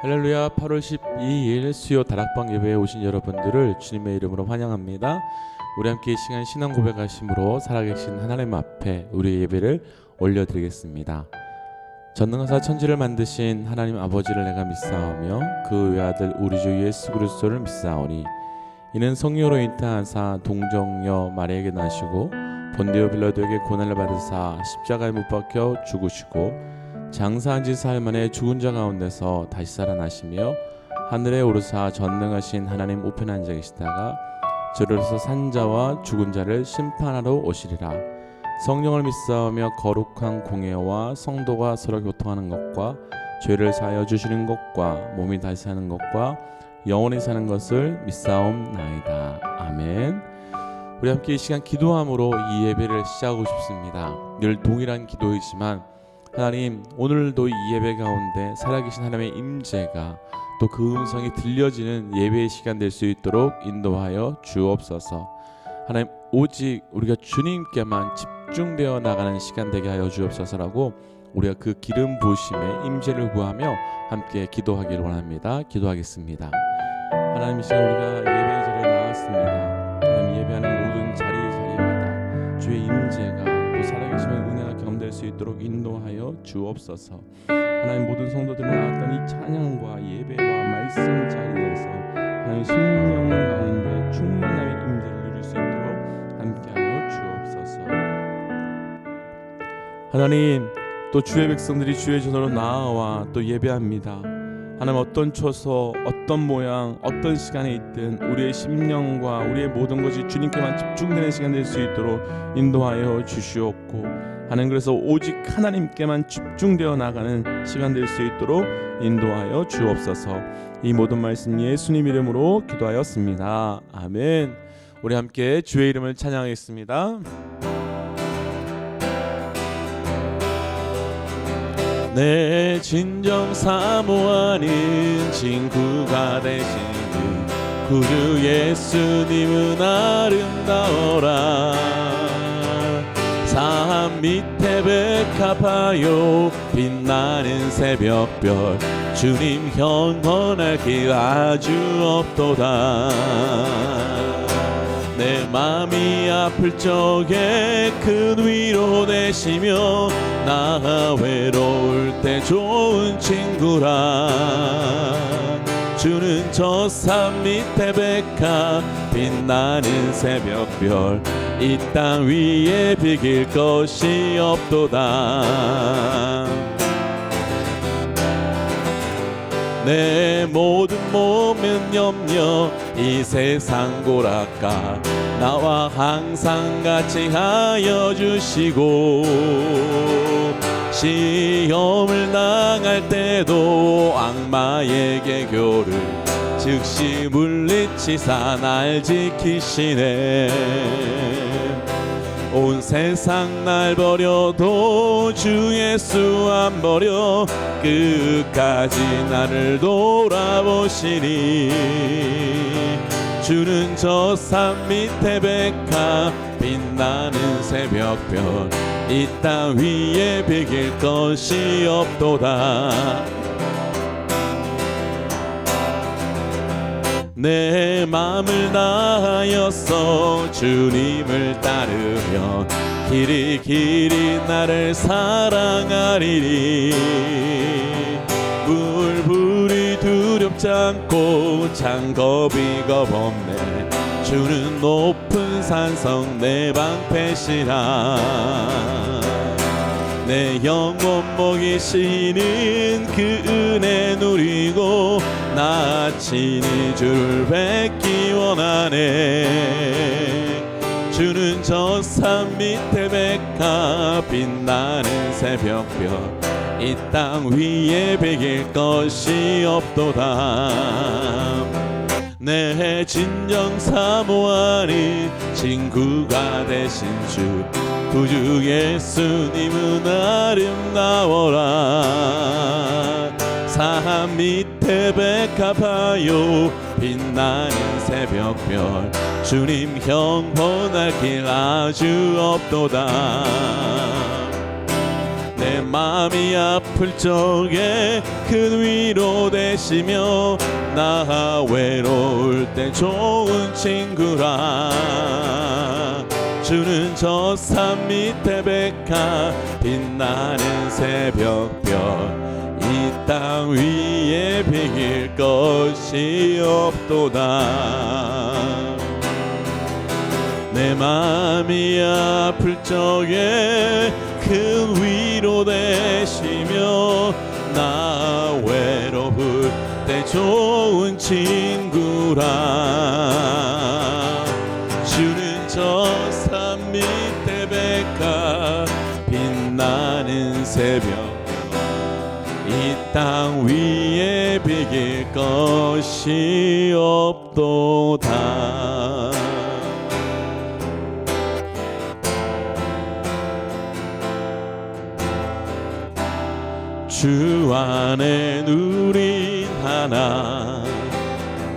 할렐루야. 8월 12일 수요 다락방 예배에 오신 여러분들을 주님의 이름으로 환영합니다. 우리 함께 이 시간 신앙 고백하심으로 살아계신 하나님 앞에 우리의 예배를 올려드리겠습니다. 전능하사 천지를 만드신 하나님 아버지를 내가 믿사오며 그 외아들 우리 주 예수 그리스도를 믿사오니 이는 성령으로 잉태하사 동정녀 마리아에게 나시고 본디오 빌라도에게 고난을 받으사 십자가에 못 박혀 죽으시고 장사한 지 사흘 만에 죽은 자 가운데서 다시 살아나시며 하늘에 오르사 전능하신 하나님 우편에 앉아 계시다가 저리로서 산 자와 죽은 자를 심판하러 오시리라. 성령을 믿사오며 거룩한 공예와 성도가 서로 교통하는 것과 죄를 사하여 주시는 것과 몸이 다시 사는 것과 영원히 사는 것을 믿사옵나이다. 아멘. 우리 함께 이 시간 기도함으로 이 예배를 시작하고 싶습니다. 늘 동일한 기도이지만 하나님, 오늘도 이 예배 가운데 살아계신 하나님의 임재가 또 그 음성이 들려지는 예배의 시간 될 수 있도록 인도하여 주옵소서. 하나님, 오직 우리가 주님께만 집중되어 나가는 시간 되게 하여 주옵소서라고 우리가 그 기름 부으심의 임재를 구하며 함께 기도하기를 원합니다. 기도하겠습니다. 하나님, 이 시간 우리가 예배의 자리에 나왔습니다. 하나님, 예배하는 모든 자리마다 주의 임재가 또 살아계심의 은혜가 경험될 수 있도록 인도하여 주옵소서. 하나님, 모든 성도들이 나왔던 이 찬양과 예배와 말씀 자리에서 하나님 심령 가운데 충만함의 임재를 누릴 수 있도록 함께하여 주옵소서. 하나님, 또 주의 백성들이 주의 전으로 나아와 또 예배합니다. 하나님, 어떤 처소, 어떤 모양, 어떤 시간에 있든 우리의 심령과 우리의 모든 것이 주님께만 집중되는 시간 될 수 있도록 인도하여 주시옵고, 하나님, 그래서 오직 하나님께만 집중되어 나가는 시간 될 수 있도록 인도하여 주옵소서. 이 모든 말씀 예수님 이름으로 기도하였습니다. 아멘. 우리 함께 주의 이름을 찬양하겠습니다. 내 진정 사모하는 친구가 되신 그 구주 예수님은 아름다워라. 삶 밑에 백합하여 빛나는 새벽별 주님 영원할 길 아주 없도다. 내 맘이 아플 적에 큰 위로 되시며 나 외로울 때 좋은 친구라. 주는 저 산 밑에 백합 빛나는 새벽별 이 땅 위에 비길 것이 없도다. 내 모든 몸은 염려 이 세상 고락가 나와 항상 같이 하여 주시고 시험을 당할 때도 악마에게 교를 즉시 물리치사 날 지키시네. 온 세상 날 버려도 주 예수 안 버려 끝까지 나를 돌아보시니. 주는 저 산 밑에 백합 빛나는 새벽별 이 땅 위에 비길 것이 없도다. 내 맘을 다하였어 주님을 따르면 길이 길이 나를 사랑하리니. 물불이 두렵지 않고 장겁이 겁없네. 주는 높은 산성 내 방패시라. 내 영혼 먹이시는 그 은혜 누리고 나 친히 주를 뵙기 원하네. 주는 저 산 밑에 백합 빛나는 새벽별 이 땅 위에 비길 것이 없도다. 내 진정 사모하는 친구가 되신 주 구주 예수님은 아름다워라. 산 밑에 백합하여 빛나는 새벽별 주님 영원할 길 아주 없도다. 내 내 마음이 아플 적에 큰 위로 되시며 나 외로울 때 좋은 친구라. 주는 저 산 밑에 백화 빛나는 새벽별 이 땅 위에 비길 것이 없도다. 내 마음이 아플 적에 큰 위로 되시며 나 외로울 때 좋은 친구라. 주는 저 산 밑에 백화 빛나는 새벽 이 땅 위에 비길 것이 없도다. 주 안에 누린 하나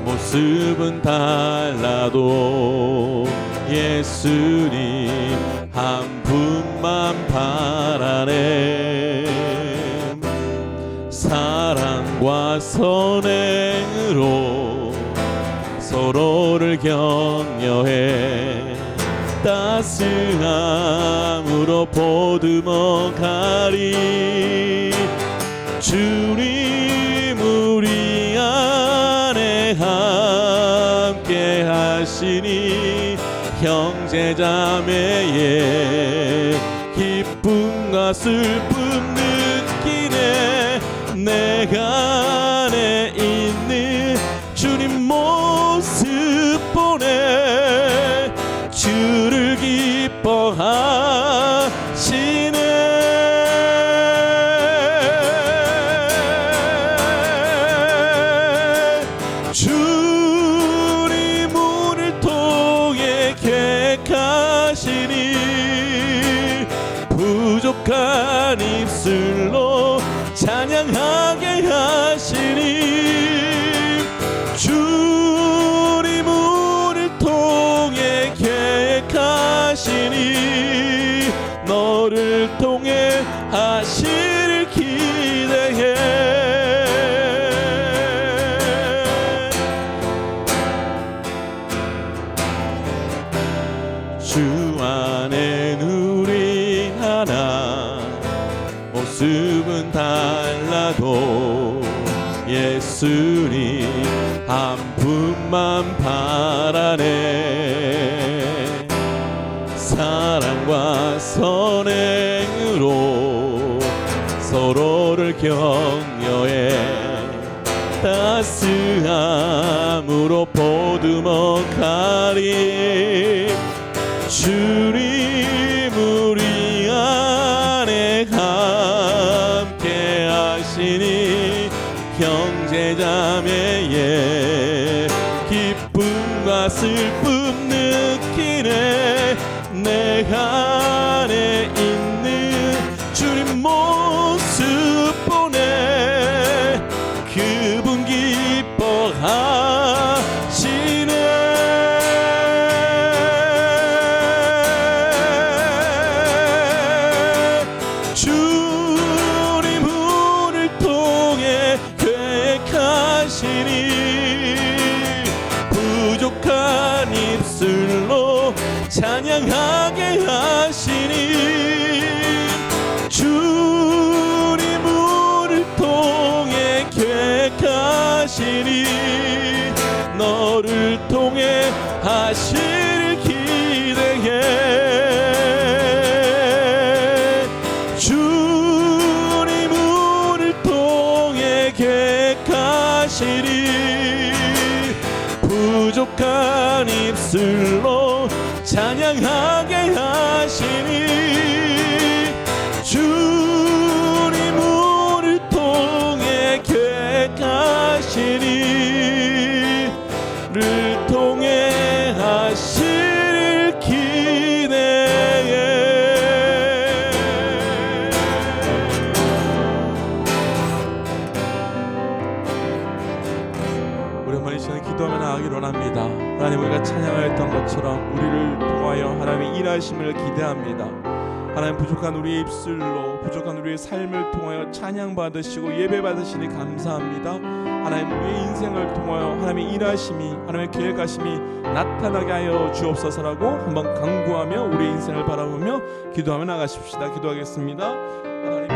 모습은 달라도 예수님 한 분만 바라네. 사랑과 선행으로 서로를 격려해 따스함으로 보듬어 가리. 주님 우리 안에 함께 하시니 형제자매의 기쁨과 슬픔 느끼네. 내가 안에 있는 주님 모습 보네. 주를 기뻐하시네. 주님 우리를 통해 객하시니 부족한 입술로 찬양하게 하시니. 주님 우리를 통해 객하시니 너를 통해 하시를 기대해. 주 안에 누린 하나 모습은 달라도 예수님 한 분만 바라네. 사랑과 선행으로 서로를 격려해 따스함으로 보듬어 가리. 주님 우리 안에 함께 하시니 형제자매의 기쁨과 슬픔 느끼네. 내 안에 있는 주님 모습 보네. 그분 기뻐하시네. 주님 우리를 통해 계획하시니 부족한 입술로 찬양하게 하시니. 주님 우리를 통해 계획하시니 너를 통해 하실 기대해. 주님 우리를 통해 계획하시니 부족한 입술로 찬양하게 하시니. 주님 우리를 통해 계획하시니 를 통해 하실 기대해. 우리 어머니 시간 기도하며 나아가기를 원합니다. 하나님 우리가 찬양하였던 것처럼 우리를 통하여 하나님의 일하심을 기대합니다. 하나님 부족한 우리의 입술로 부족한 우리의 삶을 통하여 찬양 받으시고 예배 받으시니 감사합니다. 하나님 우리의 인생을 통하여 하나님의 일하심이 하나님의 계획하심이 나타나게 하여 주옵소서라고 한번 간구하며 우리의 인생을 바라보며 기도하며 나가십시다. 기도하겠습니다. 하나님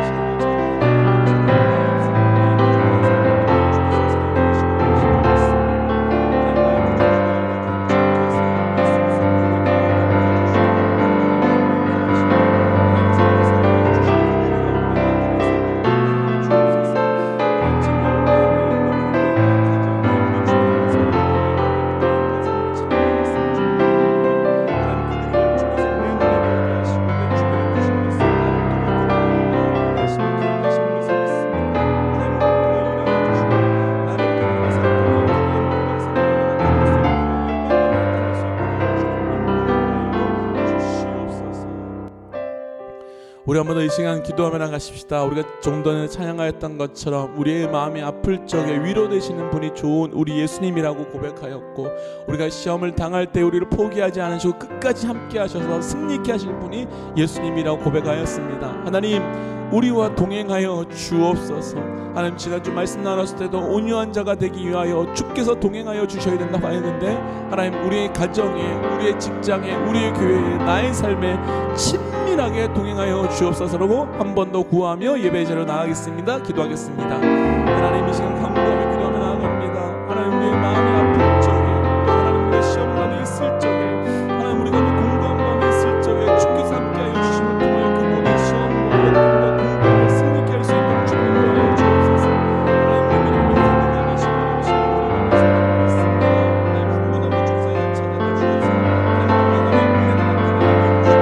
우리 한번 더 이 시간 기도하며 나가십시다. 우리가 좀 전에 찬양하였던 것처럼 우리의 마음이 아플 적에 위로되시는 분이 좋은 우리 예수님이라고 고백하였고, 우리가 시험을 당할 때 우리를 포기하지 않으시고 끝까지 함께 하셔서 승리케 하실 분이 예수님이라고 고백하였습니다. 하나님 우리와 동행하여 주옵소서. 하나님 지난주 말씀 나눴을 때도 온유한 자가 되기 위하여 주께서 동행하여 주셔야 된다고 하였는데, 하나님 우리의 가정에 우리의 직장에 우리의 교회에 나의 삶에 친밀하게 동행하여 주옵소서라고 한 번 더 구하며 예배의 자리로 나가겠습니다. 기도하겠습니다. 하나님 이 시간 간구하며 기도하며 나아갑니다. 하나님 우리의 마음이 아플 적에 또 하나님 우리가 시험 가운데 있을 적에 하나님 우리가 공부한 가운데 있을 적에 주께서 함께하여 주심을 통하여 그 모든 시험과 역경과 공부를 승리케 할 수 있도록 주님 도와여 주옵소서. 하나님 우리의 인생을 하시고 하시는 분을 믿습니다. 하나님 한 분 한 분 중에서 찾아가 주셔서 하나님 우리가 은혜 나타나게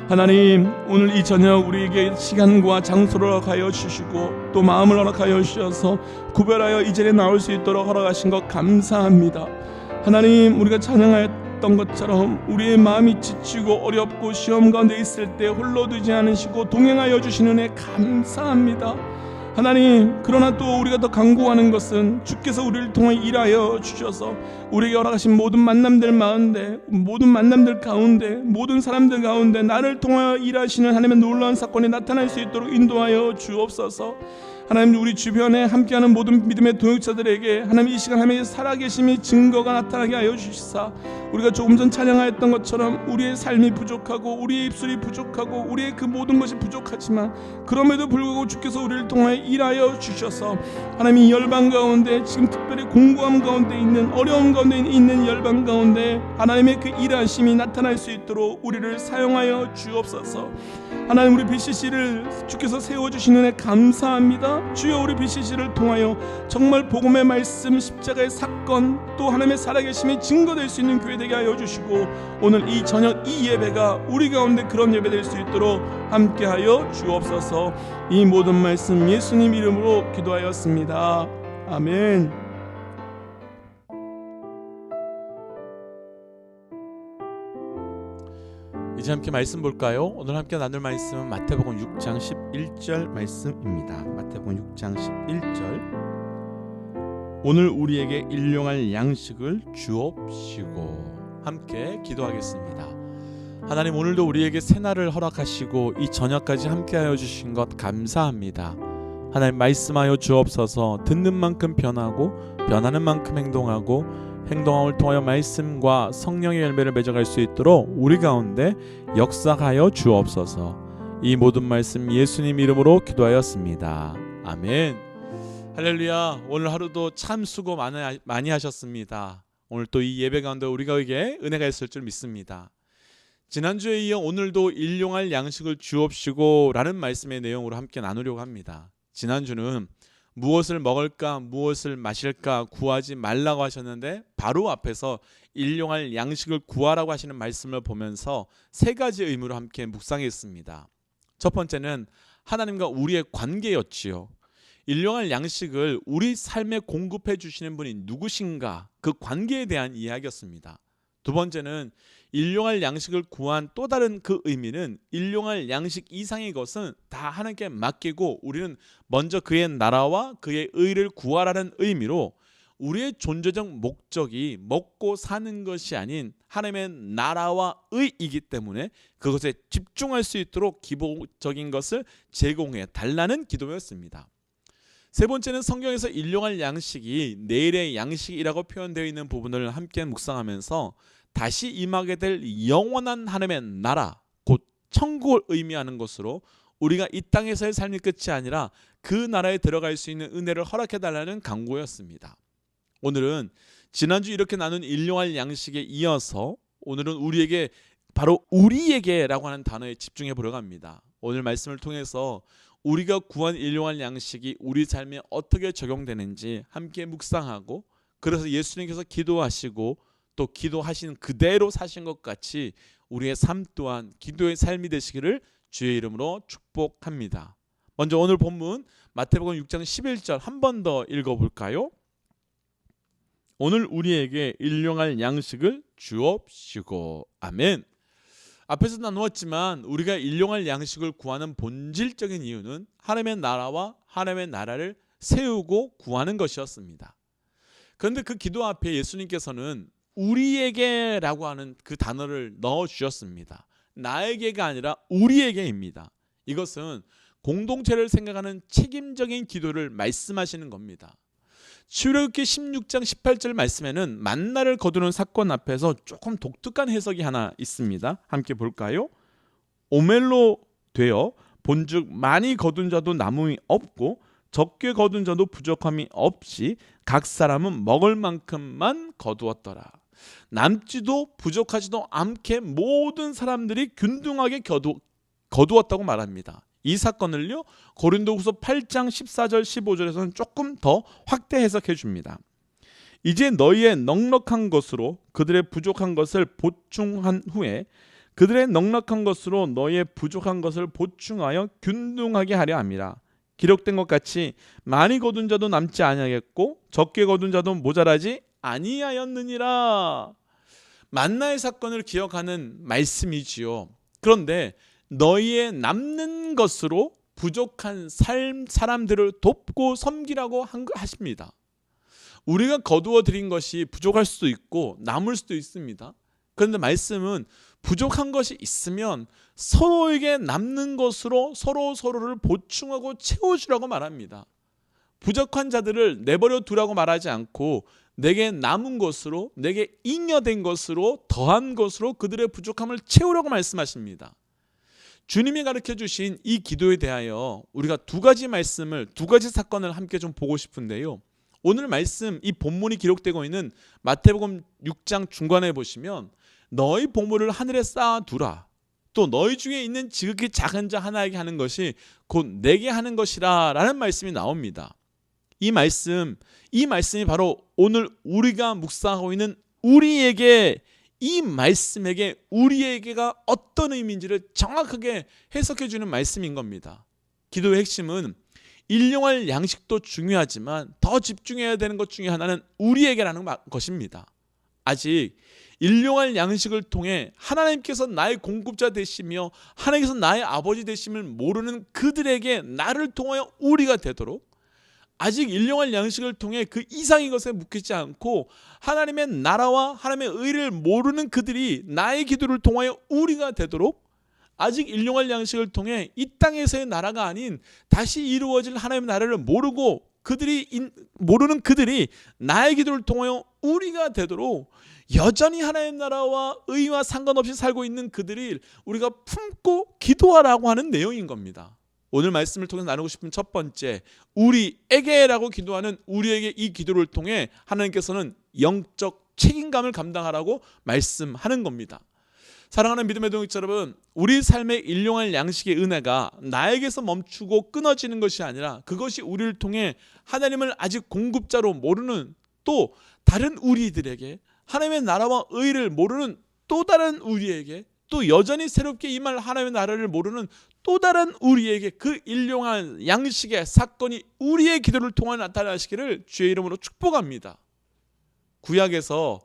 하나님 오늘 이 저녁 우리에게 시간과 장소를 허락하여 주시고 또 마음을 허락하여 주셔서 구별하여 이 자리에 나올 수 있도록 허락하신 것 감사합니다. 하나님 우리가 찬양하였던 것처럼 우리의 마음이 지치고 어렵고 시험 가운데 있을 때 홀로 두지 않으시고 동행하여 주시는 은혜 감사합니다. 하나님 그러나 또 우리가 더 간구하는 것은 주께서 우리를 통해 일하여 주셔서 우리에게 허락하신 모든 만남들 가운데 모든 사람들 가운데 나를 통하여 일하시는 하나님의 놀라운 사건이 나타날 수 있도록 인도하여 주옵소서. 하나님 우리 주변에 함께하는 모든 믿음의 동역자들에게 하나님 이 시간 하나님의 살아계심이 증거가 나타나게 하여 주시사, 우리가 조금 전 찬양하였던 것처럼 우리의 삶이 부족하고 우리의 입술이 부족하고 우리의 그 모든 것이 부족하지만 그럼에도 불구하고 주께서 우리를 통해 일하여 주셔서 하나님 이 열방 가운데 지금 특별히 공고함 가운데 있는 어려움 가운데 있는 열방 가운데 하나님의 그 일하심이 나타날 수 있도록 우리를 사용하여 주옵소서. 하나님 우리 BCC를 주께서 세워주시는 은혜 감사합니다. 주여 우리 BCC를 통하여 정말 복음의 말씀 십자가의 사건 또 하나님의 살아계심이 증거될 수 있는 교회 되게 하여 주시고 오늘 이 저녁 이 예배가 우리 가운데 그런 예배 될 수 있도록 함께하여 주옵소서. 이 모든 말씀 예수님 이름으로 기도하였습니다. 아멘. 이제 함께 말씀 볼까요? 오늘 함께 나눌 말씀은 마태복음 6장 11절 말씀입니다. 마태복음 6장 11절. 오늘 우리에게 일용할 양식을 주옵시고. 함께 기도하겠습니다. 하나님 오늘도 우리에게 새날을 허락하시고 이 저녁까지 함께하여 주신 것 감사합니다. 하나님 말씀하여 주옵소서. 듣는 만큼 변하고 변하는 만큼 행동하고 행동함을 통하여 말씀과 성령의 열매를 맺어갈 수 있도록 우리 가운데 역사하여 주옵소서. 이 모든 말씀 예수님 이름으로 기도하였습니다. 아멘. 할렐루야. 오늘 하루도 참 수고 많이 하셨습니다. 오늘 또 이 예배 가운데 우리에게 은혜가 있을 줄 믿습니다. 지난주에 이어 오늘도 일용할 양식을 주옵시고 라는 말씀의 내용으로 함께 나누려고 합니다. 지난주는 무엇을 먹을까 무엇을 마실까 구하지 말라고 하셨는데 바로 앞에서 일용할 양식을 구하라고 하시는 말씀을 보면서 세 가지 의무로 함께 묵상했습니다. 첫 번째는 하나님과 우리의 관계였지요. 일용할 양식을 우리 삶에 공급해 주시는 분이 누구신가, 그 관계에 대한 이야기였습니다. 두 번째는 일용할 양식을 구한 또 다른 그 의미는 일용할 양식 이상의 것은 다 하나님께 맡기고 우리는 먼저 그의 나라와 그의 의를 구하라는 의미로 우리의 존재적 목적이 먹고 사는 것이 아닌 하나님의 나라와 의이기 때문에 그것에 집중할 수 있도록 기본적인 것을 제공해 달라는 기도였습니다. 세 번째는 성경에서 일용할 양식이 내일의 양식이라고 표현되어 있는 부분을 함께 묵상하면서 다시 임하게 될 영원한 하나님의 나라, 곧 천국을 의미하는 것으로 우리가 이 땅에서의 삶이 끝이 아니라 그 나라에 들어갈 수 있는 은혜를 허락해달라는 강구였습니다. 오늘은 지난주 이렇게 나눈 일용할 양식에 이어서 오늘은 우리에게, 바로 우리에게라고 하는 단어에 집중해 보려고 합니다. 오늘 말씀을 통해서 우리가 구한 일용할 양식이 우리 삶에 어떻게 적용되는지 함께 묵상하고, 그래서 예수님께서 기도하시고 또 기도하신 그대로 사신 것 같이 우리의 삶 또한 기도의 삶이 되시기를 주의 이름으로 축복합니다. 먼저 오늘 본문 마태복음 6장 11절 한 번 더 읽어볼까요? 오늘 우리에게 일용할 양식을 주옵시고. 아멘. 앞에서 나누었지만 우리가 일용할 양식을 구하는 본질적인 이유는 하나님의 나라와 하나님의 나라를 세우고 구하는 것이었습니다. 그런데 그 기도 앞에 예수님께서는 우리에게라고 하는 그 단어를 넣어주셨습니다. 나에게가 아니라 우리에게입니다. 이것은 공동체를 생각하는 책임적인 기도를 말씀하시는 겁니다. 출애굽기 16장 18절 말씀에는 만나를 거두는 사건 앞에서 조금 독특한 해석이 하나 있습니다. 함께 볼까요? 오멜로 되어 본즉 많이 거둔 자도 남음이 없고 적게 거둔 자도 부족함이 없이 각 사람은 먹을 만큼만 거두었더라. 남지도 부족하지도 않게 모든 사람들이 균등하게 거두었다고 말합니다. 이 사건을요 고린도후서 8장 14절 15절에서는 조금 더 확대 해석해 줍니다. 이제 너희의 넉넉한 것으로 그들의 부족한 것을 보충한 후에 그들의 넉넉한 것으로 너희의 부족한 것을 보충하여 균등하게 하려 함이라. 기록된 것 같이 많이 거둔 자도 남지 아니하겠고 적게 거둔 자도 모자라지 아니하였느니라. 만나의 사건을 기억하는 말씀이지요. 그런데 너희의 남는 것으로 부족한 사람들을 돕고 섬기라고 하십니다. 우리가 거두어 드린 것이 부족할 수도 있고 남을 수도 있습니다. 그런데 말씀은 부족한 것이 있으면 서로에게 남는 것으로 서로를 보충하고 채워주라고 말합니다. 부족한 자들을 내버려 두라고 말하지 않고 내게 남은 것으로, 내게 잉여된 것으로, 더한 것으로 그들의 부족함을 채우라고 말씀하십니다. 주님이 가르쳐 주신 이 기도에 대하여 우리가 두 가지 말씀을, 두 가지 사건을 함께 좀 보고 싶은데요. 오늘 말씀, 이 본문이 기록되고 있는 마태복음 6장 중간에 보시면 너희 보물을 하늘에 쌓아두라. 또 너희 중에 있는 지극히 작은 자 하나에게 하는 것이 곧 내게 하는 것이라 라는 말씀이 나옵니다. 이 말씀이 바로 오늘 우리가 묵상하고 있는 우리에게, 이 말씀에게 우리에게가 어떤 의미인지를 정확하게 해석해 주는 말씀인 겁니다. 기도의 핵심은 일용할 양식도 중요하지만 더 집중해야 되는 것 중에 하나는 우리에게라는 것입니다. 아직 일용할 양식을 통해 하나님께서 나의 공급자 되시며 하나님께서 나의 아버지 되심을 모르는 그들에게 나를 통하여 우리가 되도록, 아직 일용할 양식을 통해 그 이상의 것에 묶이지 않고 하나님의 나라와 하나님의 의를 모르는 그들이 나의 기도를 통하여 우리가 되도록, 아직 일용할 양식을 통해 이 땅에서의 나라가 아닌 다시 이루어질 하나님의 나라를 모르고 모르는 그들이 나의 기도를 통하여 우리가 되도록 여전히 하나님의 나라와 의와 상관없이 살고 있는 그들이 우리가 품고 기도하라고 하는 내용인 겁니다. 오늘 말씀을 통해서 나누고 싶은 첫 번째, 우리에게라고 기도하는 우리에게 이 기도를 통해 하나님께서는 영적 책임감을 감당하라고 말씀하는 겁니다. 사랑하는 믿음의 동역자 여러분, 우리 삶의 일용할 양식의 은혜가 나에게서 멈추고 끊어지는 것이 아니라 그것이 우리를 통해 하나님을 아직 공급자로 모르는 또 다른 우리들에게 하나님의 나라와 의를 모르는 또 다른 우리에게, 또 여전히 새롭게 임할 하나님의 나라를 모르는 또 다른 우리에게 그 일용할 양식의 사건이 우리의 기도를 통해 나타나시기를 주의 이름으로 축복합니다. 구약에서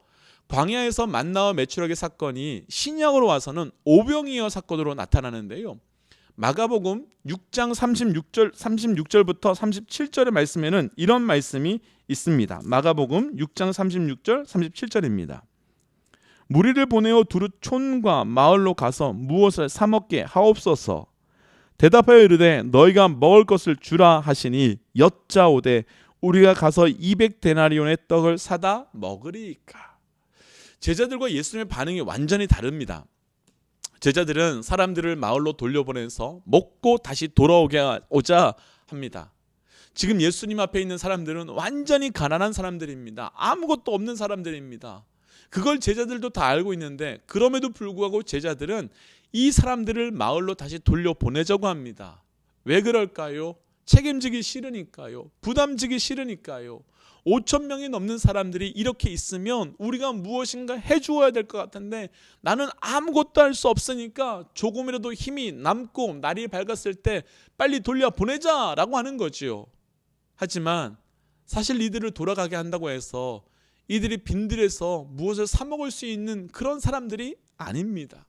광야에서 만나와 메추라기 사건이 신약으로 와서는 오병이어 사건으로 나타나는데요. 마가복음 6장 36절부터 37절의 말씀에는 이런 말씀이 있습니다. 마가복음 6장 36절 37절입니다. 무리를 보내어 두루 촌과 마을로 가서 무엇을 사 먹게 하옵소서. 대답하여 이르되 너희가 먹을 것을 주라 하시니 여짜오되 우리가 가서 200데나리온의 떡을 사다 먹으리이까. 제자들과 예수님의 반응이 완전히 다릅니다. 제자들은 사람들을 마을로 돌려보내서 먹고 다시 돌아오자 합니다. 지금 예수님 앞에 있는 사람들은 완전히 가난한 사람들입니다. 아무것도 없는 사람들입니다. 그걸 제자들도 다 알고 있는데 그럼에도 불구하고 제자들은 이 사람들을 마을로 다시 돌려보내자고 합니다. 왜 그럴까요? 책임지기 싫으니까요. 부담지기 싫으니까요. 5천 명이 넘는 사람들이 이렇게 있으면 우리가 무엇인가 해주어야 될 것 같은데 나는 아무것도 할 수 없으니까 조금이라도 힘이 남고 날이 밝았을 때 빨리 돌려보내자라고 하는 거지요. 하지만 사실 이들을 돌아가게 한다고 해서 이들이 빈들에서 무엇을 사 먹을 수 있는 그런 사람들이 아닙니다.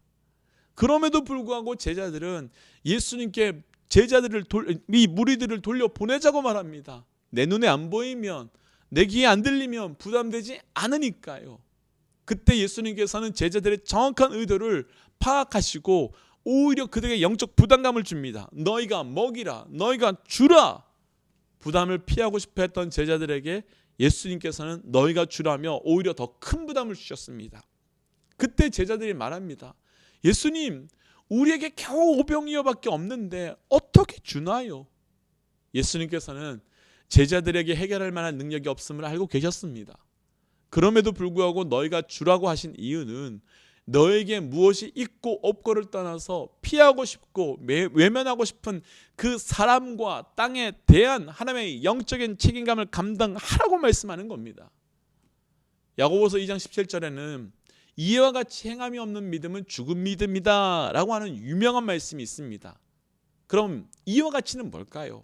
그럼에도 불구하고 제자들은 예수님께 이 무리들을 돌려보내자고 말합니다. 내 눈에 안 보이면, 내 귀에 안 들리면 부담되지 않으니까요. 그때 예수님께서는 제자들의 정확한 의도를 파악하시고 오히려 그들에게 영적 부담감을 줍니다. 너희가 먹이라, 너희가 주라. 부담을 피하고 싶어 했던 제자들에게 예수님께서는 너희가 주라며 오히려 더 큰 부담을 주셨습니다. 그때 제자들이 말합니다. 예수님, 우리에게 겨우 5병이어밖에 없는데 어떻게 주나요? 예수님께서는 제자들에게 해결할 만한 능력이 없음을 알고 계셨습니다. 그럼에도 불구하고 너희가 주라고 하신 이유는 너에게 무엇이 있고 없고를 떠나서 피하고 싶고 외면하고 싶은 그 사람과 땅에 대한 하나님의 영적인 책임감을 감당하라고 말씀하는 겁니다. 야고보서 2장 17절에는 이와 같이 행함이 없는 믿음은 죽은 믿음이다 라고 하는 유명한 말씀이 있습니다. 그럼 이와 같이는 뭘까요?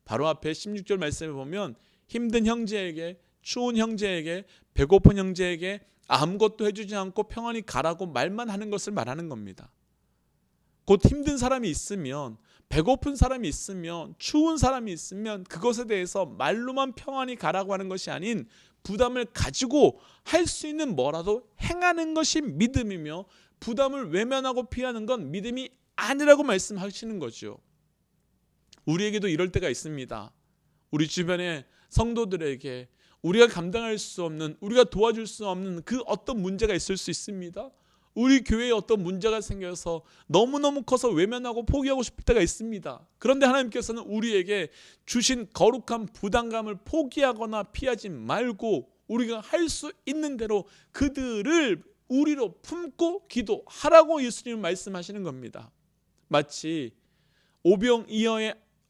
바로 앞에 16절 말씀에 보면 힘든 형제에게, 추운 형제에게, 배고픈 형제에게 아무것도 해주지 않고 평안히 가라고 말만 하는 것을 말하는 겁니다. 곧 힘든 사람이 있으면, 배고픈 사람이 있으면, 추운 사람이 있으면 그것에 대해서 말로만 평안히 가라고 하는 것이 아닌 부담을 가지고 할 수 있는 뭐라도 행하는 것이 믿음이며 부담을 외면하고 피하는 건 믿음이 아니라고 말씀하시는 거죠. 우리에게도 이럴 때가 있습니다. 우리 주변의 성도들에게 우리가 감당할 수 없는, 우리가 도와줄 수 없는 그 어떤 문제가 있을 수 있습니다. 우리 교회에 어떤 문제가 생겨서 너무너무 커서 외면하고 포기하고 싶을 때가 있습니다. 그런데 하나님께서는 우리에게 주신 거룩한 부담감을 포기하거나 피하지 말고 우리가 할 수 있는 대로 그들을 우리로 품고 기도하라고 예수님은 말씀하시는 겁니다. 마치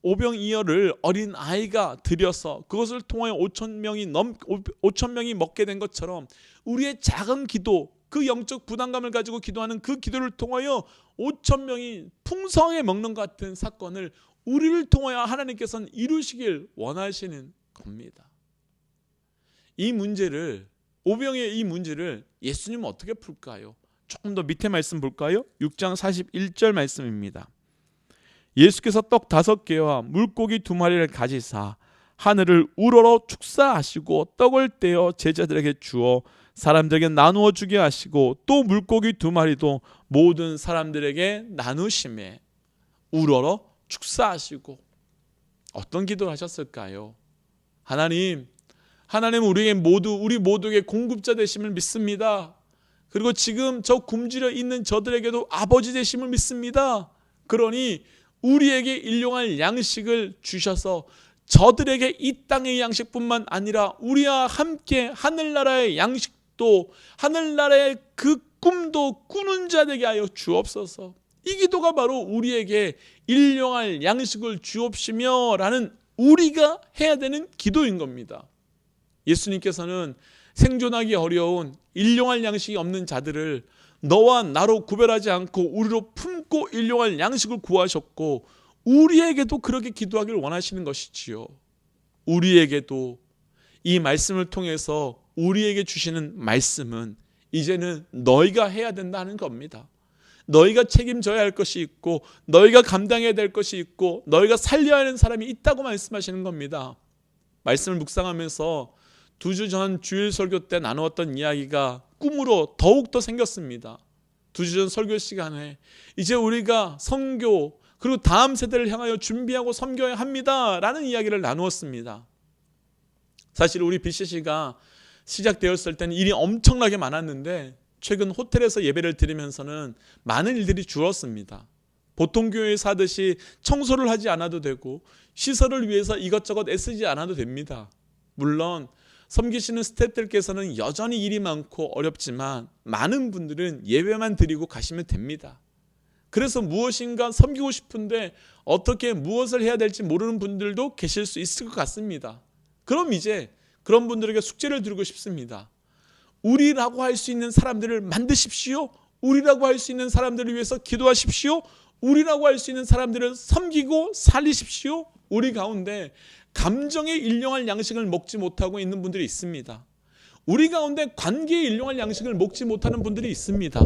오병이어를 어린 아이가 들여서 그것을 통하여 5천 명이 먹게 된 것처럼 우리의 작은 기도, 그 영적 부담감을 가지고 기도하는 그 기도를 통하여 5천 명이 풍성하게 먹는 것 같은 사건을 우리를 통하여 하나님께서는 이루시길 원하시는 겁니다. 오병이어의 이 문제를 예수님은 어떻게 풀까요? 조금 더 밑에 말씀 볼까요? 6장 41절 말씀입니다. 예수께서 떡 5개와 물고기 2마리를 가지사 하늘을 우러러 축사하시고 떡을 떼어 제자들에게 주어 사람들에게 나누어 주게 하시고 또 물고기 2마리도 모든 사람들에게 나누심에 우러러 축사하시고. 어떤 기도를 하셨을까요? 하나님 우리 모두에게 공급자 되심을 믿습니다. 그리고 지금 저 굶주려 있는 저들에게도 아버지 되심을 믿습니다. 그러니 우리에게 일용할 양식을 주셔서 저들에게 이 땅의 양식뿐만 아니라 우리와 함께 하늘나라의 양식도, 하늘나라의 그 꿈도 꾸는 자 되게 하여 주옵소서. 이 기도가 바로 우리에게 일용할 양식을 주옵시며 라는 우리가 해야 되는 기도인 겁니다. 예수님께서는 생존하기 어려운 일용할 양식이 없는 자들을 너와 나로 구별하지 않고 우리로 품고 일용할 양식을 구하셨고, 우리에게도 그렇게 기도하길 원하시는 것이지요. 우리에게도 이 말씀을 통해서 우리에게 주시는 말씀은 이제는 너희가 해야 된다는 겁니다. 너희가 책임져야 할 것이 있고, 너희가 감당해야 될 것이 있고, 너희가 살려야 하는 사람이 있다고 말씀하시는 겁니다. 말씀을 묵상하면서 2주 전 주일 설교 때 나누었던 이야기가 꿈으로 더욱더 생겼습니다. 2주 전 설교 시간에 이제 우리가 선교 그리고 다음 세대를 향하여 준비하고 섬겨야 합니다 라는 이야기를 나누었습니다. 사실 우리 BCC가 시작되었을 때는 일이 엄청나게 많았는데, 최근 호텔에서 예배를 드리면서는 많은 일들이 줄었습니다. 보통 교회에서 하듯이 청소를 하지 않아도 되고 시설을 위해서 이것저것 애쓰지 않아도 됩니다. 물론 섬기시는 스태프들께서는 여전히 일이 많고 어렵지만 많은 분들은 예배만 드리고 가시면 됩니다. 그래서 무엇인가 섬기고 싶은데 어떻게 무엇을 해야 될지 모르는 분들도 계실 수 있을 것 같습니다. 그럼 이제 그런 분들에게 숙제를 드리고 싶습니다. 우리라고 할 수 있는 사람들을 만드십시오. 우리라고 할 수 있는 사람들을 위해서 기도하십시오. 우리라고 할 수 있는 사람들을 섬기고 살리십시오. 우리 가운데 감정의 일용할 양식을 먹지 못하고 있는 분들이 있습니다. 우리 가운데 관계의 일용할 양식을 먹지 못하는 분들이 있습니다.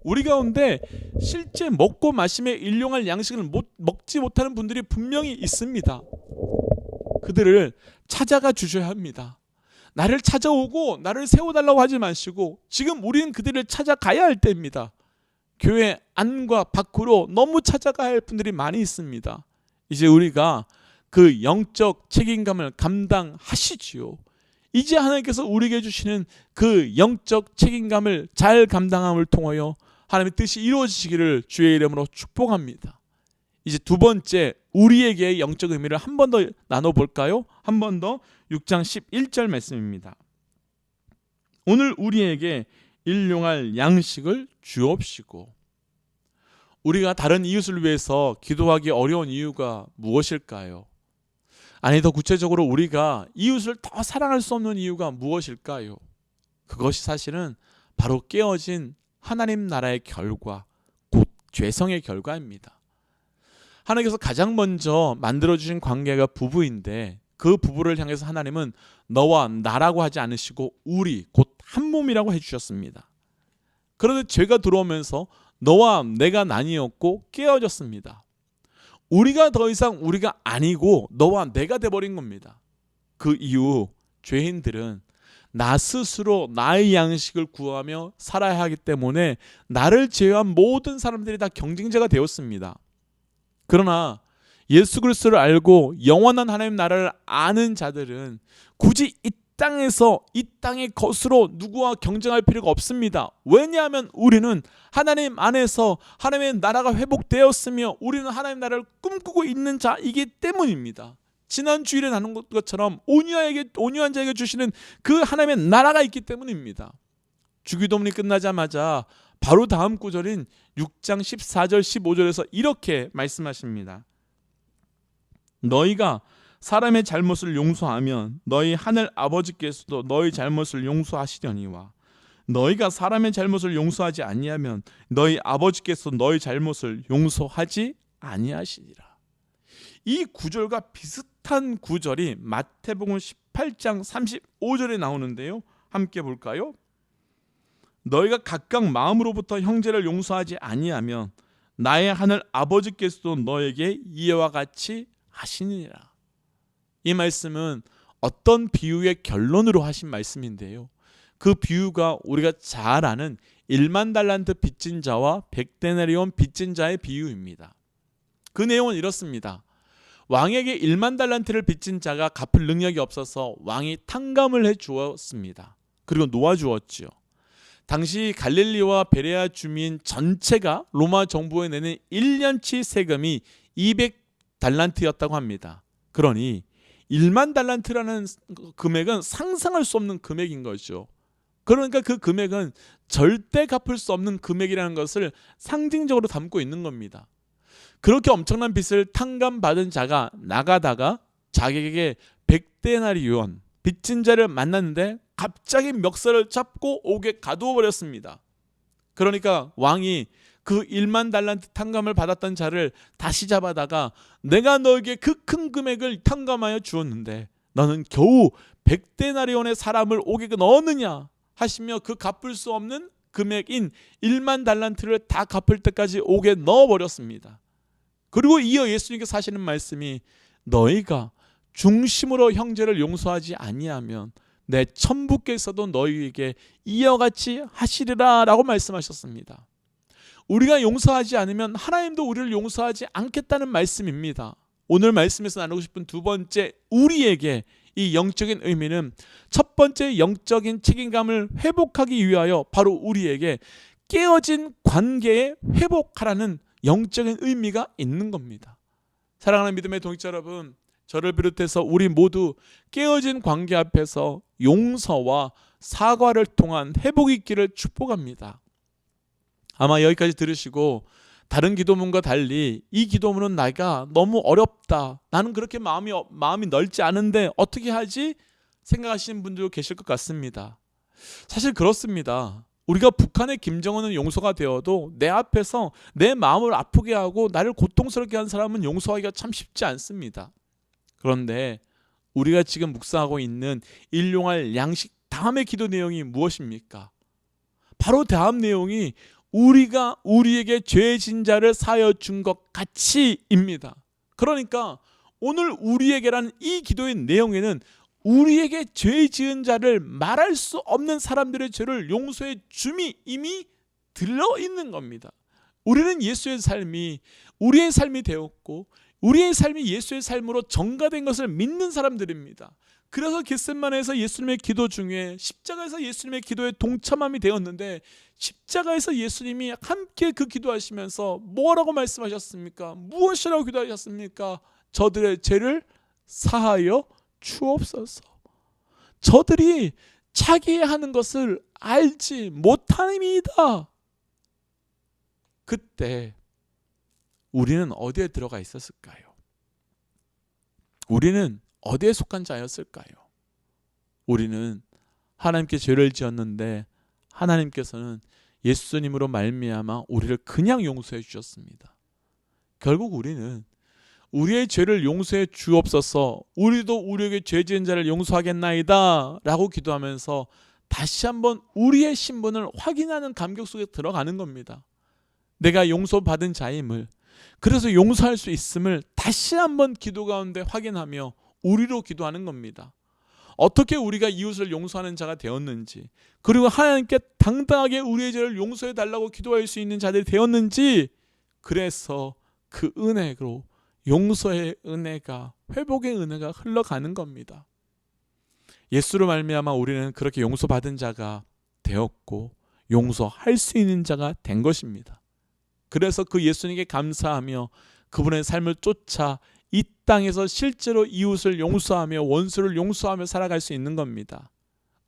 우리 가운데 실제 먹고 마심의 일용할 양식을 먹지 못하는 분들이 분명히 있습니다. 그들을 찾아가 주셔야 합니다. 나를 찾아오고 나를 세워달라고 하지 마시고 지금 우리는 그들을 찾아가야 할 때입니다. 교회 안과 밖으로 너무 찾아가야 할 분들이 많이 있습니다. 이제 우리가 그 영적 책임감을 감당하시지요. 이제 하나님께서 우리에게 주시는 그 영적 책임감을 잘 감당함을 통하여 하나님의 뜻이 이루어지시기를 주의 이름으로 축복합니다. 이제 두 번째, 우리에게 영적 의미를 한 번 더 나눠볼까요? 한 번 더 6장 11절 말씀입니다. 오늘 우리에게 일용할 양식을 주옵시고. 우리가 다른 이웃을 위해서 기도하기 어려운 이유가 무엇일까요? 아니, 더 구체적으로 우리가 이웃을 더 사랑할 수 없는 이유가 무엇일까요? 그것이 사실은 바로 깨어진 하나님 나라의 결과, 곧 죄성의 결과입니다. 하나님께서 가장 먼저 만들어주신 관계가 부부인데, 그 부부를 향해서 하나님은 너와 나라고 하지 않으시고 우리, 곧 한 몸이라고 해주셨습니다. 그런데 죄가 들어오면서 너와 내가 나뉘었고 깨어졌습니다. 우리가 더 이상 우리가 아니고 너와 내가 돼버린 겁니다. 그 이후 죄인들은 나 스스로 나의 양식을 구하며 살아야 하기 때문에 나를 제외한 모든 사람들이 다 경쟁자가 되었습니다. 그러나 예수 그리스도를 알고 영원한 하나님 나라를 아는 자들은 굳이 이 땅에서 이 땅의 것으로 누구와 경쟁할 필요가 없습니다. 왜냐하면 우리는 하나님 안에서 하나님의 나라가 회복되었으며 우리는 하나님 나라를 꿈꾸고 있는 자이기 때문입니다. 지난 주일에 나눈 것처럼 온유한 자에게 주시는 그 하나님의 나라가 있기 때문입니다. 주기도문이 끝나자마자 바로 다음 구절인 6장 14절 15절에서 이렇게 말씀하십니다. 너희가 사람의 잘못을 용서하면 너희 하늘 아버지께서도 너희 잘못을 용서하시려니와 너희가 사람의 잘못을 용서하지 아니하면 너희 아버지께서 너희 잘못을 용서하지 아니하시리라. 이 구절과 비슷한 구절이 마태복음 18장 35절에 나오는데요. 함께 볼까요? 너희가 각각 마음으로부터 형제를 용서하지 아니하면 나의 하늘 아버지께서도 너에게 이와 같이 하시니라. 이 말씀은 어떤 비유의 결론으로 하신 말씀인데요. 그 비유가 우리가 잘 아는 1만 달란트 빚진 자와 100데나리온 빚진 자의 비유입니다. 그 내용은 이렇습니다. 왕에게 1만 달란트를 빚진 자가 갚을 능력이 없어서 왕이 탕감을 해 주었습니다. 그리고 놓아주었지요. 당시 갈릴리와 베레아 주민 전체가 로마 정부에 내는 1년치 세금이 200달란트였다고 합니다. 그러니 1만 달란트라는 금액은 상상할 수 없는 금액인 거죠. 그러니까 그 금액은 절대 갚을 수 없는 금액이라는 것을 상징적으로 담고 있는 겁니다. 그렇게 엄청난 빚을 탕감받은 자가 나가다가 자기에게 100데나리온 빚진 자를 만났는데 갑자기 멱살을 잡고 옥에 가두어 버렸습니다. 그러니까 왕이 그 1만 달란트 탕감을 받았던 자를 다시 잡아다가 내가 너에게 그 큰 금액을 탕감하여 주었는데 너는 겨우 100데나리온의 사람을 옥에 넣었느냐 하시며 그 갚을 수 없는 금액인 1만 달란트를 다 갚을 때까지 옥에 넣어버렸습니다. 그리고 이어 예수님께서 하시는 말씀이 너희가 중심으로 형제를 용서하지 아니하면 내 천부께서도 너희에게 이와 같이 하시리라 라고 말씀하셨습니다. 우리가 용서하지 않으면 하나님도 우리를 용서하지 않겠다는 말씀입니다. 오늘 말씀에서 나누고 싶은 두 번째 우리에게 이 영적인 의미는 첫 번째 영적인 책임감을 회복하기 위하여 바로 우리에게 깨어진 관계에 회복하라는 영적인 의미가 있는 겁니다. 사랑하는 믿음의 동역자 여러분, 저를 비롯해서 우리 모두 깨어진 관계 앞에서 용서와 사과를 통한 회복이 있기를 축복합니다. 아마 여기까지 들으시고 다른 기도문과 달리 이 기도문은 내가 너무 어렵다, 나는 그렇게 마음이 넓지 않은데 어떻게 하지? 생각하시는 분들도 계실 것 같습니다. 사실 그렇습니다. 우리가 북한의 김정은은 용서가 되어도 내 앞에서 내 마음을 아프게 하고 나를 고통스럽게 한 사람은 용서하기가 참 쉽지 않습니다. 그런데 우리가 지금 묵상하고 있는 일용할 양식 다음의 기도 내용이 무엇입니까? 바로 다음 내용이 우리가 우리에게 죄 진 자를 사하여 준 것 같이입니다. 그러니까 오늘 우리에게라는 이 기도의 내용에는 우리에게 죄 지은 자를 말할 수 없는 사람들의 죄를 용서해 줌이 이미 들어있는 겁니다. 우리는 예수의 삶이 우리의 삶이 되었고 우리의 삶이 예수의 삶으로 전가된 것을 믿는 사람들입니다. 그래서 겟세마네에서 예수님의 기도 중에 십자가에서 예수님의 기도에 동참함이 되었는데 십자가에서 예수님이 함께 그 기도하시면서 뭐라고 말씀하셨습니까? 무엇이라고 기도하셨습니까? 저들의 죄를 사하여 주옵소서. 저들이 자기의 하는 것을 알지 못함이다. 그때 우리는 어디에 들어가 있었을까요? 우리는 어디에 속한 자였을까요? 우리는 하나님께 죄를 지었는데 하나님께서는 예수님으로 말미암아 우리를 그냥 용서해 주셨습니다. 결국 우리는 우리의 죄를 용서해 주옵소서, 우리도 우리에게 죄 지은 자를 용서하겠나이다 라고 기도하면서 다시 한번 우리의 신분을 확인하는 감격 속에 들어가는 겁니다. 내가 용서받은 자임을, 그래서 용서할 수 있음을 다시 한번 기도 가운데 확인하며 우리로 기도하는 겁니다. 어떻게 우리가 이웃을 용서하는 자가 되었는지, 그리고 하나님께 당당하게 우리의 죄를 용서해 달라고 기도할 수 있는 자들이 되었는지, 그래서 그 은혜로 용서의 은혜가, 회복의 은혜가 흘러가는 겁니다. 예수로 말미암아 우리는 그렇게 용서받은 자가 되었고 용서할 수 있는 자가 된 것입니다. 그래서 그 예수님께 감사하며 그분의 삶을 쫓아 이 땅에서 실제로 이웃을 용서하며 원수를 용서하며 살아갈 수 있는 겁니다.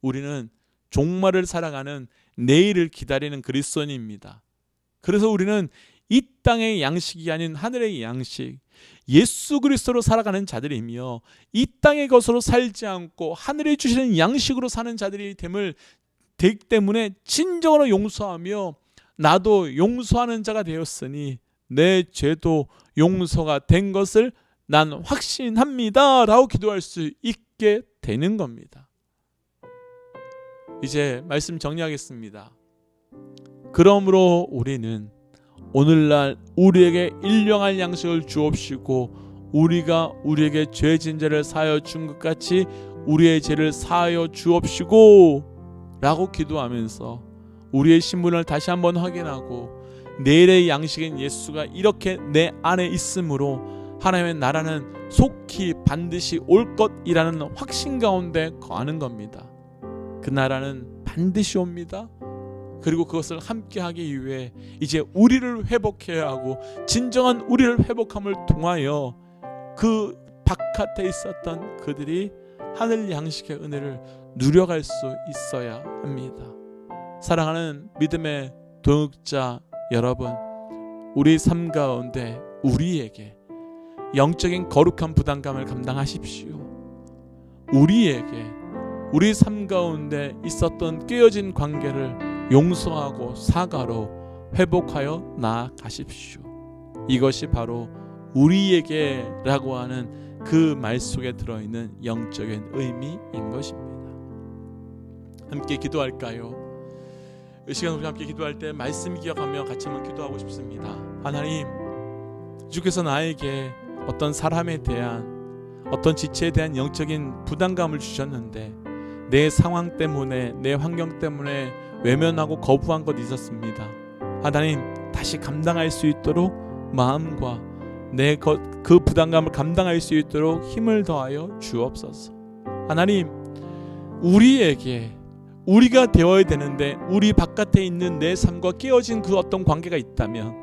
우리는 종말을 살아가는 내일을 기다리는 그리스도인입니다. 그래서 우리는 이 땅의 양식이 아닌 하늘의 양식, 예수 그리스도로 살아가는 자들이며 이 땅의 것으로 살지 않고 하늘에 주시는 양식으로 사는 자들이 되기 때문에 진정으로 용서하며 나도 용서하는 자가 되었으니 내 죄도 용서가 된 것을 난 확신합니다 라고 기도할 수 있게 되는 겁니다. 이제 말씀 정리하겠습니다. 그러므로 우리는 오늘날 우리에게 일용할 양식을 주옵시고 우리가 우리에게 죄 진 자를 사하여 준 것 같이 우리의 죄를 사하여 주옵시고 라고 기도하면서 우리의 신분을 다시 한번 확인하고 내일의 양식인 예수가 이렇게 내 안에 있으므로 하나님의 나라는 속히 반드시 올 것이라는 확신 가운데 거하는 겁니다. 그 나라는 반드시 옵니다. 그리고 그것을 함께 하기 위해 이제 우리를 회복해야 하고 진정한 우리를 회복함을 통하여 그 바깥에 있었던 그들이 하늘 양식의 은혜를 누려갈 수 있어야 합니다. 사랑하는 믿음의 동역자 여러분, 우리 삶 가운데 우리에게 영적인 거룩한 부담감을 감당하십시오. 우리에게 우리 삶 가운데 있었던 깨어진 관계를 용서하고 사과로 회복하여 나아가십시오. 이것이 바로 우리에게라고 하는 그 말 속에 들어있는 영적인 의미인 것입니다. 함께 기도할까요? 이 시간 우리 함께 기도할 때 말씀 기억하며 같이 한번 기도하고 싶습니다. 하나님, 주께서 나에게 어떤 사람에 대한 어떤 지체에 대한 영적인 부담감을 주셨는데 내 상황 때문에 내 환경 때문에 외면하고 거부한 것 있었습니다. 하나님, 다시 감당할 수 있도록 마음과 그 부담감을 감당할 수 있도록 힘을 더하여 주옵소서. 하나님, 우리가 되어야 되는데 우리 바깥에 있는 내 삶과 깨어진 그 어떤 관계가 있다면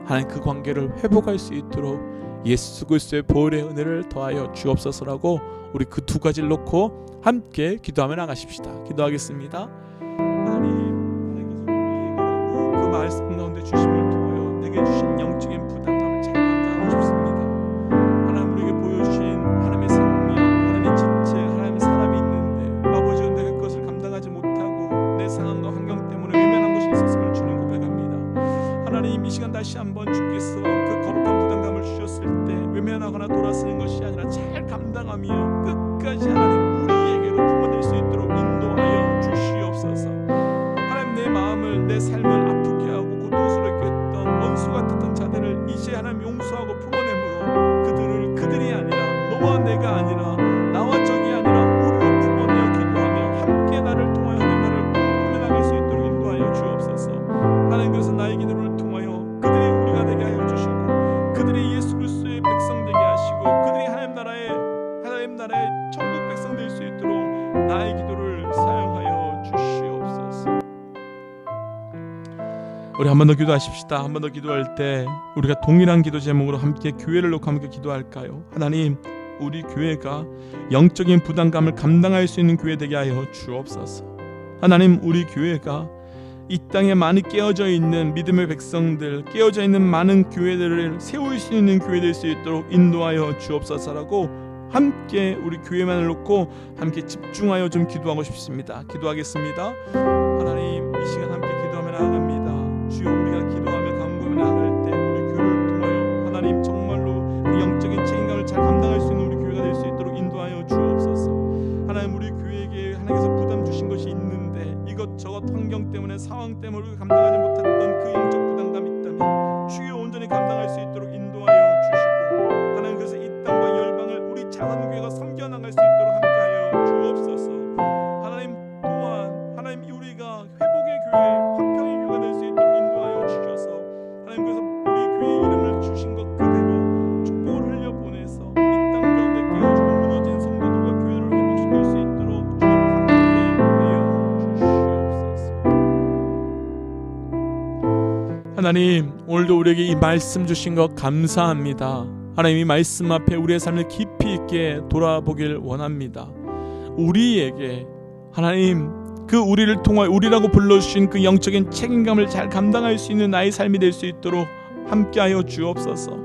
하나님 그 관계를 회복할 수 있도록 예수 그리스도의 보혈의 은혜를 더하여 주옵소서라고 우리 그 두 가지를 놓고 함께 기도하며 나가십시다. 기도하겠습니다. 하나님께서 우리에게라고 그 말씀 가운데 주심을 통하여 내게 주신 영적인 부담감을 잘 감당하고 싶습니다. 하나님, 우리에게 보여주신 하나님의 생명, 하나님의 지체, 하나님의 사람이 있는데 아버지가 내가 그것을 감당하지 못하고 내 상황과 환경 때문에 외면한 것이 있었음을 주님 고백합니다. 하나님, 이 시간 다시 한번 주께서 그 거룩한 부담감을 주셨을 때 외면하거나 돌아서는 것이 아니라 잘 감당하며 끝까지 하나님 우리에게로 품어낼 수 있도록 인도하여 주시옵소서. 하나님, 내 마음을 내 삶을 아프게 하고 고통스럽게 했던 원수 같았던 자들을 이제 하나님 용서하고 품어내므로 그들이 아니라 너와 내가 아니라 나와 적이 아니라 우리로 품어내어 기도하며 함께 나를 통하여 하나님 나를 품어나갈 수 있도록 인도하여 주옵소서. 하나님, 그래서 나의 기도를 통하여 그들이 우리가 되게 하여 주시고 그들이 예수 그리스도의 백성 되게 하시고 그들이 하나님 나라의 천국 백성 될 수 있도록 나의 기도를 사용하여 주시옵소서. 우리 한 번 더 기도하십시다. 한 번 더 기도할 때 우리가 동일한 기도 제목으로 함께 교회를 놓고 함께 기도할까요? 하나님, 우리 교회가 영적인 부담감을 감당할 수 있는 교회 되게 하여 주옵소서. 하나님, 우리 교회가 이 땅에 많이 깨어져 있는 믿음의 백성들, 깨어져 있는 많은 교회들을 세울 수 있는 교회 될 수 있도록 인도하여 주옵소서라고 함께 우리 교회만을 놓고 함께 집중하여 좀 기도하고 싶습니다. 기도하겠습니다. 하나님, 이 시간 함께 기도하며 나아갑니다. 주여, 우리가 기도하며 간구하며 나아갈 때 우리 교회를 통하여 하나님 정말로 그 영적인 책임감을 잘 감당할 수 있는 우리 교회가 될 수 있도록 인도하여 주옵소서. 하나님, 우리 교회에게 하나님께서 부담 주신 것이 있는데 이것저것 환경 때문에 상황 때문에 우리가 감당하지 못했던 그 영적 부담감이 있다면 주여 온전히 감당할 수 있도록 인도하여 주시고 하나님, 그래서 이 땅과 열방을 우리 작은 교회가 섬겨나갈 수 있도록 함께하여 주옵소서. 하나님, 또한 하나님 우리가 회복의 교회, 화평의 교회가 될 수 있도록 인도하여 주셔서 하나님, 그래서 우리 교회의 이름을 주신 것 그대로 축복을 흘려 보내서 이 땅 가운데 깨어지고 무너진 성도들과 교회를 회복시킬 수 있도록 주님 함께하여 주시옵소서. 하나님, 오늘도 우리에게 이 말씀 주신 것 감사합니다. 하나님, 이 말씀 앞에 우리의 삶을 깊이 있게 돌아보길 원합니다. 우리에게 하나님 그 우리를 통하여 우리라고 불러주신 그 영적인 책임감을 잘 감당할 수 있는 나의 삶이 될 수 있도록 함께하여 주옵소서.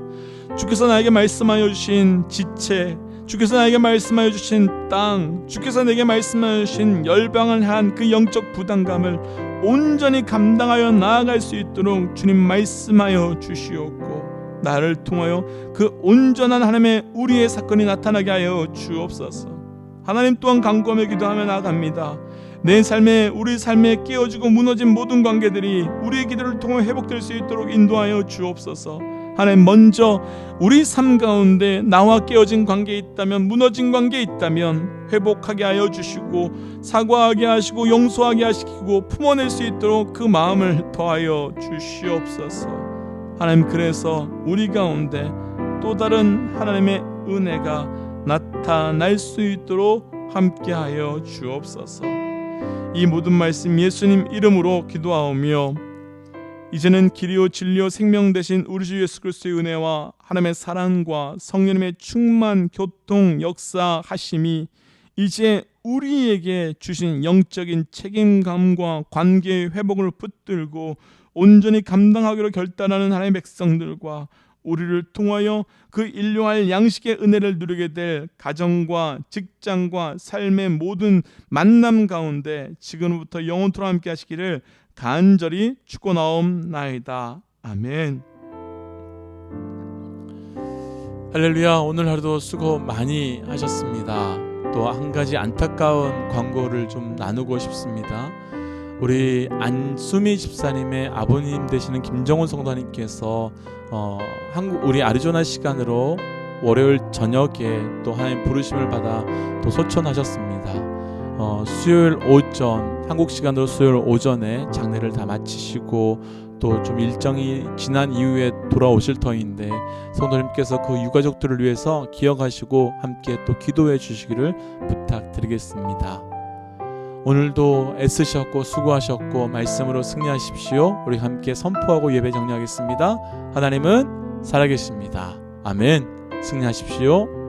주께서 나에게 말씀하여 주신 지체, 주께서 나에게 말씀하여 주신 땅, 주께서 내게 말씀하여 주신 열방을 향한 그 영적 부담감을 온전히 감당하여 나아갈 수 있도록 주님 말씀하여 주시옵고 나를 통하여 그 온전한 하나님의 우리의 사건이 나타나게 하여 주옵소서. 하나님, 또한 간구하며 기도하며 나아갑니다. 내 삶에 우리 삶에 깨어지고 무너진 모든 관계들이 우리의 기도를 통해 회복될 수 있도록 인도하여 주옵소서. 하나님, 먼저 우리 삶 가운데 나와 깨어진 관계 있다면, 무너진 관계 있다면 회복하게 하여 주시고 사과하게 하시고 용서하게 하시고 품어낼 수 있도록 그 마음을 더하여 주시옵소서. 하나님, 그래서 우리 가운데 또 다른 하나님의 은혜가 나타날 수 있도록 함께하여 주옵소서. 이 모든 말씀 예수님 이름으로 기도하오며 이제는 길이요 진리요 생명 되신 우리 주 예수 그리스도의 은혜와 하나님의 사랑과 성령님의 충만 교통 역사하심이 이제 우리에게 주신 영적인 책임감과 관계의 회복을 붙들고 온전히 감당하기로 결단하는 하나님의 백성들과 우리를 통하여 그 일용할 양식의 은혜를 누리게 될 가정과 직장과 삶의 모든 만남 가운데 지금부터 영원토록 함께 하시기를 간절히 축원하옵나이다. 아멘. 할렐루야. 오늘 하루도 수고 많이 하셨습니다. 또 한 가지 안타까운 광고를 좀 나누고 싶습니다. 우리 안수미 집사님의 아버님 되시는 김정훈 성도님께서 우리 아리조나 시간으로 월요일 저녁에 또 하나님 부르심을 받아 또 소천하셨습니다. 수요일 오전, 한국 시간으로 수요일 오전에 장례를 다 마치시고 또 좀 일정이 지난 이후에 돌아오실 터인데 성도님께서 그 유가족들을 위해서 기억하시고 함께 또 기도해 주시기를 부탁드리겠습니다. 오늘도 애쓰셨고 수고하셨고 말씀으로 승리하십시오. 우리 함께 선포하고 예배 정리하겠습니다. 하나님은 살아계십니다. 아멘. 승리하십시오.